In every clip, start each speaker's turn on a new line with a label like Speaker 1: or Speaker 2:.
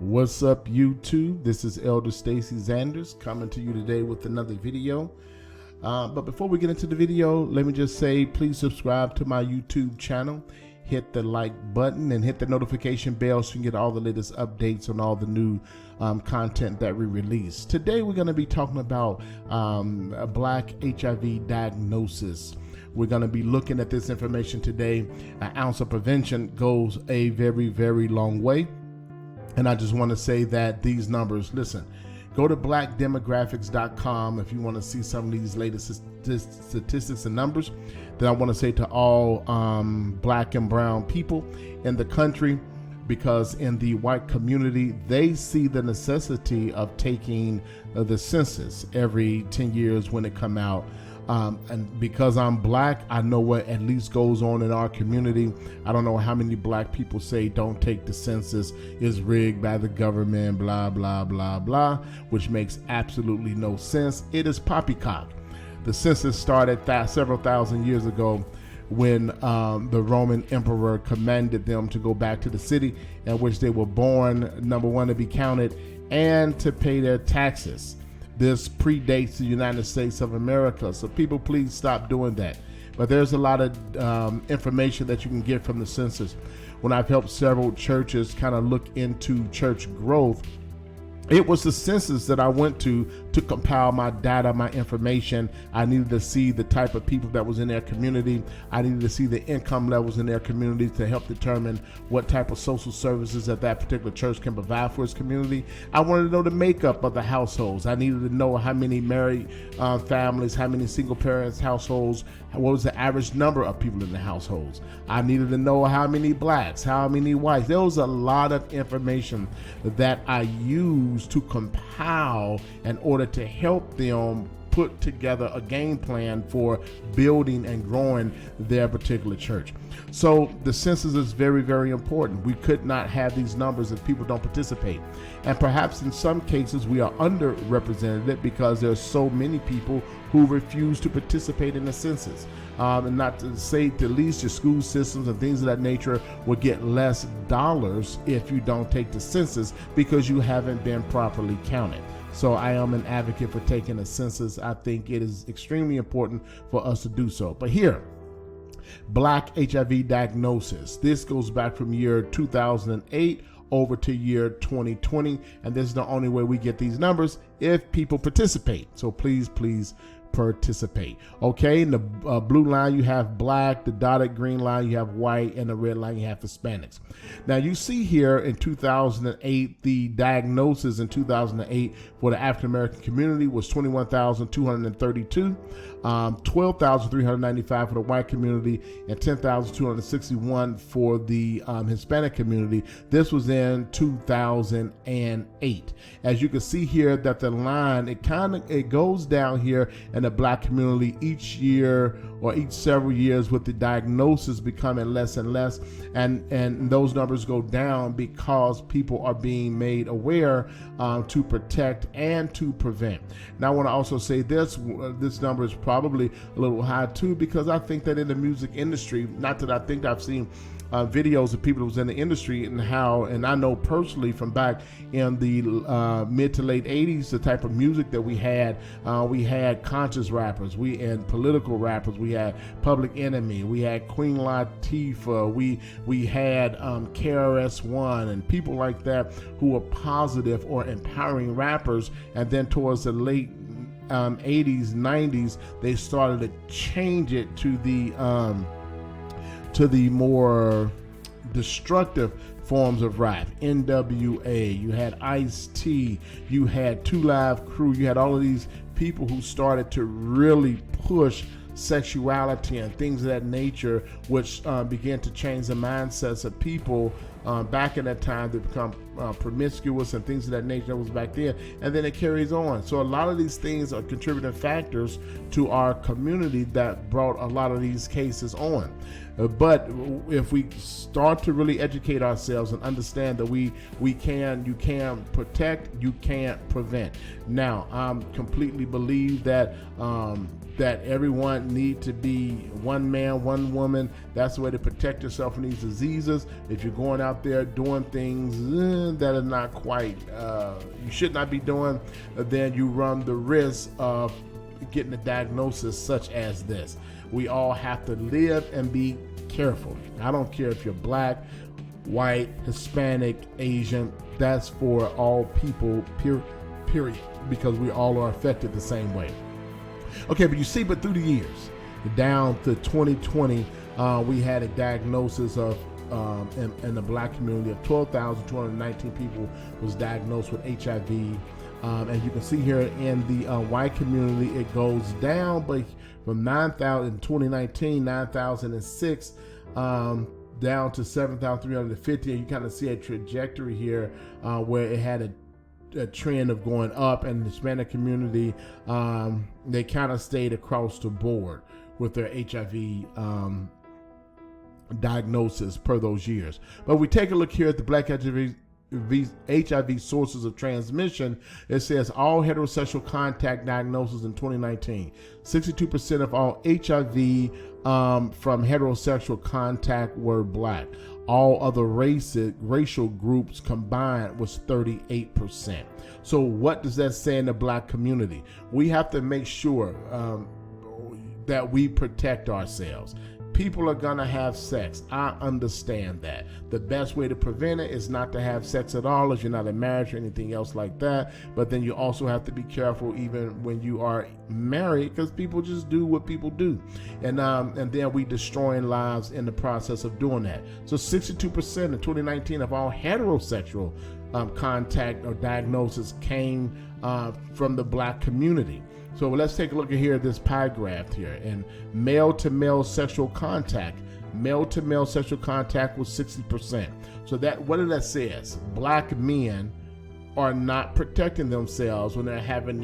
Speaker 1: What's up, YouTube? This is Elder Stacy Zanders coming to you today with another video. But before we get into the video, let me just say, please subscribe to my YouTube channel. Hit the like button and hit the notification bell so you can get all the latest updates on all the new content that we release. Today, we're going to be talking about a Black HIV diagnosis. We're going to be looking at this information today. An ounce of prevention goes a very, very long way. And I just want to say that these numbers, listen, go to blackdemographics.com if you want to see some of these latest statistics and numbers. Then I want to say to all black and brown people in the country, because in the white community, they see the necessity of taking the census every 10 years when it come out. And because I'm black, I know what at least goes on in our community. I don't know how many black people say don't take the census, is rigged by the government, blah, blah, blah, blah, which makes absolutely no sense. It is poppycock. The census started several thousand years ago when the Roman emperor commanded them to go back to the city in which they were born, number one, to be counted and to pay their taxes. This predates the United States of America, so people, please stop doing that. But there's a lot of information that you can get from the census. When I've helped several churches kind of look into church growth, it was the census that I went to compile my data, my information. I needed to see the type of people that was in their community. I needed to see the income levels in their community to help determine what type of social services that particular church can provide for its community. I wanted to know the makeup of the households. I needed to know how many married families, how many single parents households, what was the average number of people in the households. I needed to know how many blacks, how many whites. There was a lot of information that I used to compile in order to help them put together a game plan for building and growing their particular church. So the census is very, very important. We could not have these numbers if people don't participate. And perhaps in some cases we are underrepresented because there's so many people who refuse to participate in the census. And not to say the least, your school systems and things of that nature will get less dollars if you don't take the census because you haven't been properly counted. So I am an advocate for taking a census. I think it is extremely important for us to do so. But here, Black HIV diagnosis. This goes back from year 2008 over to year 2020. And this is the only way we get these numbers if people participate. So please, please participate. Okay, in the blue line you have black, the dotted green line you have white, and the red line you have Hispanics. Now you see here in 2008, the diagnosis in 2008 for the African American community was 21,232, 12,395 for the white community, and 10,261 for the Hispanic community. This was in 2008. As you can see here that the line, it goes down here in the black community each year or each several years with the diagnosis becoming less and less, and those numbers go down because people are being made aware to protect and to prevent. Now I want to also say this number is probably a little high too, because I think that in the music industry, not that I think I've seen videos of people who was in the industry and I know personally from back in the mid to late 80s, the type of music that we had conscious rappers, and political rappers, we had Public Enemy, we had Queen Latifah, we had KRS-One and people like that who were positive or empowering rappers. And then towards the late 80s, 90s, they started to change it to the more destructive forms of rap. NWA, you had Ice-T, you had 2 Live Crew, you had all of these people who started to really push sexuality and things of that nature, which began to change the mindsets of people back in that time to become promiscuous and things of that nature. That was back then, and then it carries on. So a lot of these things are contributing factors to our community that brought a lot of these cases on. But if we start to really educate ourselves and understand that you can protect, you can't prevent. Now, I completely believe that that everyone need to be one man, one woman. That's the way to protect yourself from these diseases. If you're going out out there doing things that are not quite, you should not be doing, then you run the risk of getting a diagnosis such as this. We all have to live and be careful. I don't care if you're black, white, Hispanic, Asian. That's for all people, period, because we all are affected the same way. Okay, but you see, but through the years, down to 2020, we had a diagnosis of, in the black community, of 12,219 people was diagnosed with HIV. And you can see here in the white community, it goes down, but from 9,000 in 2019, 9,006, down to 7,350. And you kind of see a trajectory here where it had a trend of going up, and the Hispanic community, they kind of stayed across the board with their HIV diagnosis per those years. But we take a look here at the black HIV sources of transmission. It says all heterosexual contact diagnoses in 2019. 62% of all HIV from heterosexual contact were black. All other racial groups combined was 38%. So what does that say in the black community? We have to make sure that we protect ourselves. People are gonna have sex. I understand that. The best way to prevent it is not to have sex at all, if you're not in marriage or anything else like that. But then you also have to be careful even when you are married, because people just do what people do. And then we destroying lives in the process of doing that. So 62% in 2019 of all heterosexual contact or diagnosis came from the black community. So let's take a look at here at this pie graph here. And male-to-male sexual contact. Male-to-male sexual contact was 60%. So that, what did that say? Black men are not protecting themselves when they're having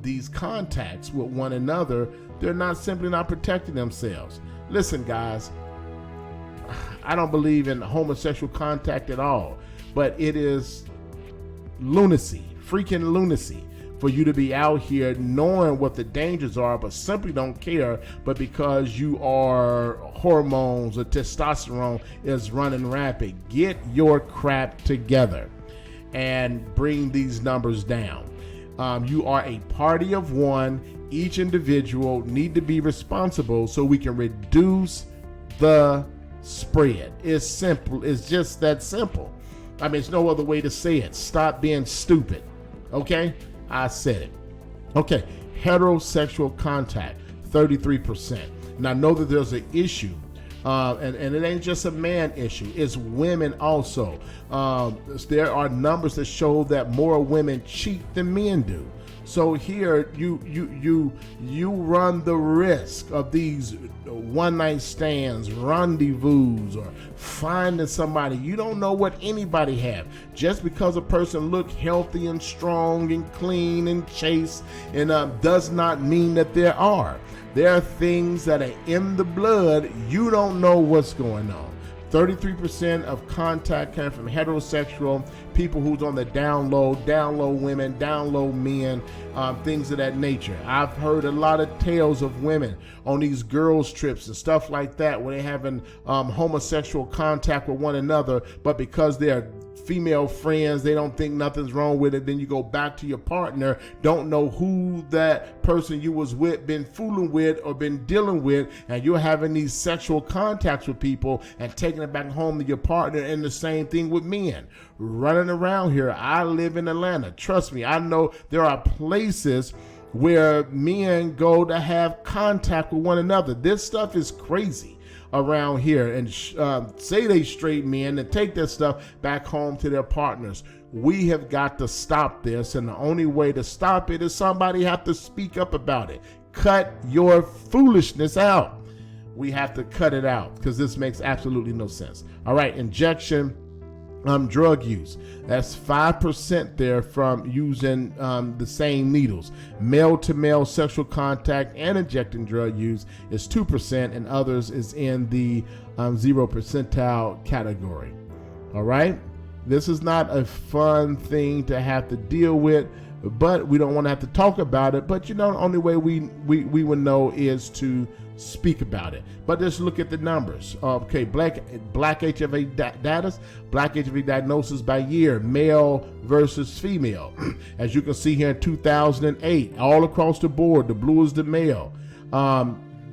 Speaker 1: these contacts with one another. They're not simply not protecting themselves. Listen, guys, I don't believe in homosexual contact at all, but it is lunacy, freaking lunacy, for you to be out here knowing what the dangers are, but simply don't care. But because you are hormones or testosterone is running rapid, get your crap together and bring these numbers down. You are a party of one. Each individual need to be responsible so we can reduce the spread. It's simple. It's just that simple. I mean, it's no other way to say it. Stop being stupid. Okay? I said it. Okay, heterosexual contact, 33%. Now, know that there's an issue, and it ain't just a man issue, it's women also. There are numbers that show that more women cheat than men do. So here you run the risk of these one-night stands, rendezvous, or finding somebody. You don't know what anybody have. Just because a person look healthy and strong and clean and chaste and does not mean that there are. There are things that are in the blood. You don't know what's going on. 33% of contact came from heterosexual people who's on the down low women, down low men, things of that nature. I've heard a lot of tales of women on these girls trips and stuff like that where they're having homosexual contact with one another, but because they're female friends, they don't think nothing's wrong with it. Then you go back to your partner, don't know who that person you was with been fooling with or been dealing with, and you're having these sexual contacts with people and taking it back home to your partner. And the same thing with men running around here. I live in Atlanta. Trust me, I know there are places where men go to have contact with one another. This stuff is crazy around here, and say they straight men and take their stuff back home to their partners. We have got to stop this, and the only way to stop it is somebody have to speak up about it. Cut your foolishness out. We have to cut it out because this makes absolutely no sense. All right, injection drug use. That's 5% there from using the same needles. Male to male sexual contact and injecting drug use is 2%, and others is in the 0 percentile category. All right. This is not a fun thing to have to deal with, but we don't want to have to talk about it. But you know, the only way we would know is to speak about it. But just look at the numbers. Okay, black HIV data, black HIV diagnosis by year, male versus female. As you can see here in 2008, all across the board, the blue is the male.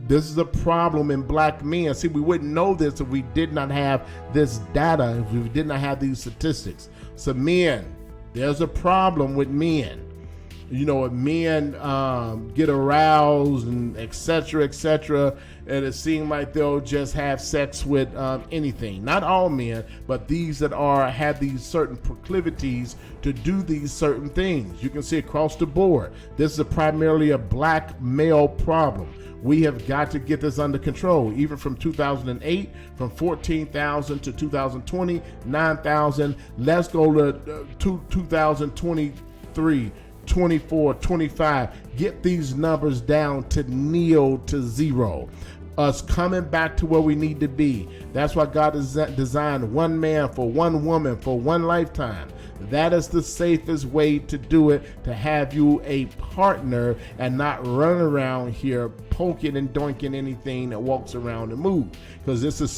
Speaker 1: This is a problem in black men. See, we wouldn't know this if we did not have this data, if we did not have these statistics. So men, there's a problem with men. You know, if men get aroused and et cetera, and it seems like they'll just have sex with anything. Not all men, but these that have these certain proclivities to do these certain things. You can see across the board, this is primarily a black male problem. We have got to get this under control. Even from 2008, from 14,000 to 2020, 9,000. Let's go to 2023. 24, 25, get these numbers down to nil, to zero. Us coming back to where we need to be. That's why God has designed one man for one woman for one lifetime. That is the safest way to do it, to have you a partner and not run around here poking and doinking anything that walks around and moves. Because this is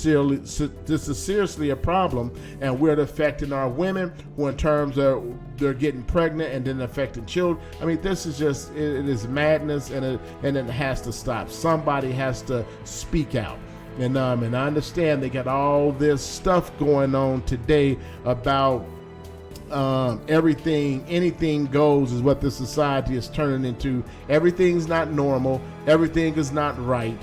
Speaker 1: seriously a problem, and we're affecting our women who in terms of they're getting pregnant and then affecting children. I mean, this is just, it is madness, and it has to stop. Somebody has to speak out. And I understand they got all this stuff going on today about anything goes is what this society is turning into. Everything's not normal. Everything is not right.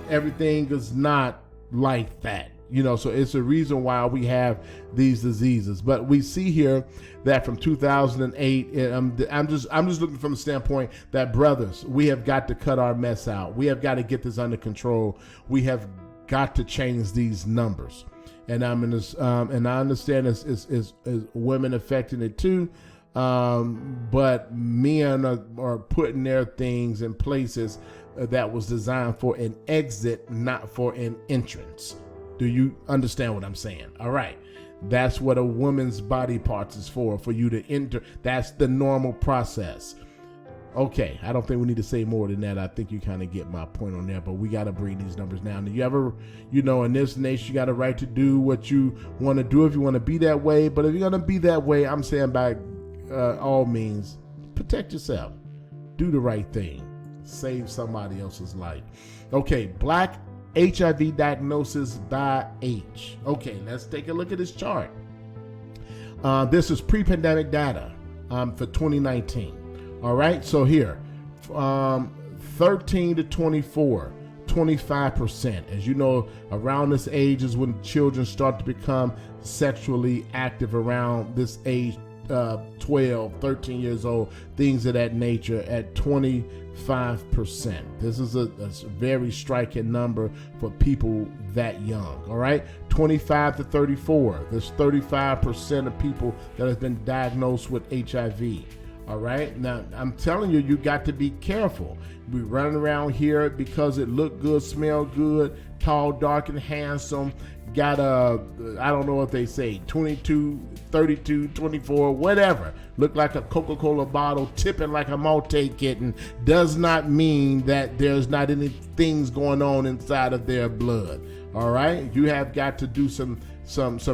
Speaker 1: Everything is not like that. You know, so it's a reason why we have these diseases. But we see here that from 2008, and I'm just looking from the standpoint that, brothers, we have got to cut our mess out. We have got to get this under control. We have got to change these numbers. And and I understand it's women affecting it too, but men are putting their things in places that was designed for an exit, not for an entrance. Do you understand what I'm saying? All right. That's what a woman's body parts is for you to enter. That's the normal process. Okay, I don't think we need to say more than that. I think you kind of get my point on there, but we got to bring these numbers down. Do you ever, in this nation, you got a right to do what you want to do if you want to be that way. But if you're going to be that way, I'm saying by all means, protect yourself. Do the right thing. Save somebody else's life. Okay, black HIV diagnosis by age. Okay, let's take a look at this chart. This is pre-pandemic data for 2019. All right, so here, 13 to 24, 25%. As you know, around this age is when children start to become sexually active, around this age, 12, 13 years old, things of that nature, at 25%. This is a very striking number for people that young, all right? 25 to 34, there's 35% of people that have been diagnosed with HIV. All right. Now, I'm telling you, you got to be careful. We running around here because it look good, smell good, tall, dark, and handsome. Got I don't know what they say, 22, 32, 24, whatever. Look like a Coca-Cola bottle, tipping like a Maltese kitten. Does not mean that there's not any things going on inside of their blood. All right. You have got to do some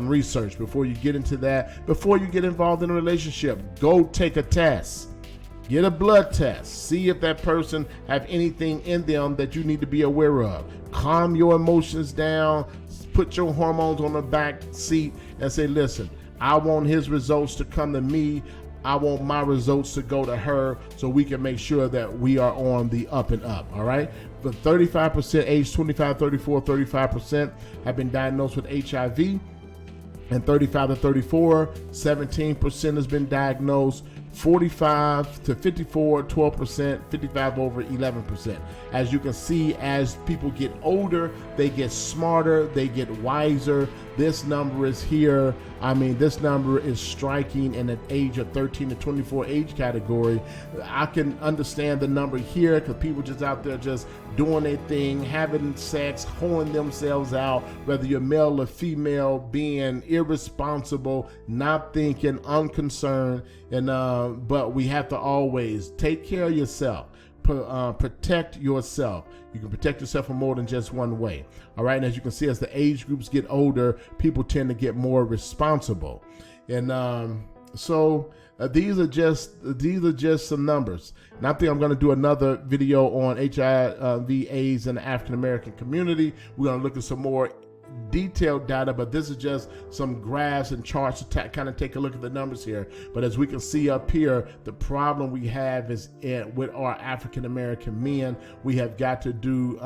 Speaker 1: research before you get into that. Before you get involved in a relationship, go take a test. Get a blood test. See if that person have anything in them that you need to be aware of. Calm your emotions down. Put your hormones on the back seat and say, listen, I want his results to come to me. I want my results to go to her, so we can make sure that we are on the up and up. All right. But 35%, age 25, 34, 35% have been diagnosed with HIV. And 35 to 34, 17% has been diagnosed. 45 to 54, 12%, 55 over 11%. As you can see, as people get older, they get smarter, they get wiser. This number is here. I mean, this number is striking in an age of 13 to 24 age category. I can understand the number here because people just out there just doing their thing, having sex, hoeing themselves out, whether you're male or female, being irresponsible, not thinking, unconcerned. And but we have to always take care of yourself. protect yourself. You can protect yourself from more than just one way. All right. And as you can see, as the age groups get older, people tend to get more responsible. And so these are just some numbers. And I think I'm going to do another video on HIV/AIDS in the African American community. We're going to look at some more detailed data, but this is just some graphs and charts to kind of take a look at the numbers here. But as we can see up here, the problem we have is with our African American men. We have got to do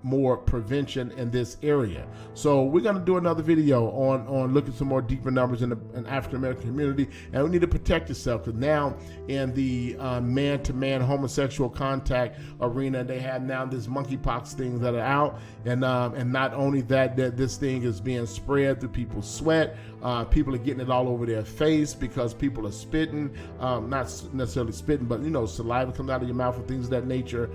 Speaker 1: more prevention in this area. So we're going to do another video on looking at some more deeper numbers in the African American community, and we need to protect yourself, because now in the man-to-man homosexual contact arena, they have now this monkeypox things that are out, and not only that this thing is being spread through people's sweat. People are getting it all over their face because people are spitting, not necessarily spitting, but saliva comes out of your mouth and things of that nature.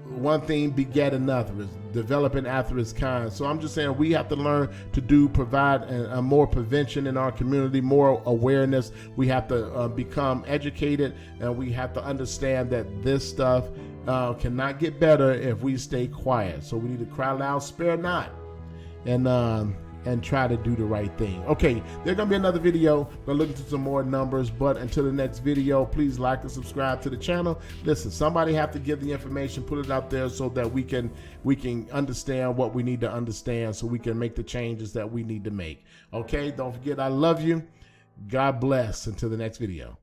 Speaker 1: One thing begat another, is developing after its kind. So I'm just saying we have to learn to provide a more prevention in our community, more awareness. We have to become educated, and we have to understand that this stuff cannot get better if we stay quiet. So we need to cry loud, spare not, and try to do the right thing. Okay, there's gonna be another video. We're looking at some more numbers, but until the next video, please like and subscribe to the channel. Listen, somebody have to give the information, put it out there so that we can understand what we need to understand, so we can make the changes that we need to make. Okay, don't forget, I love you. God bless. Until the next video.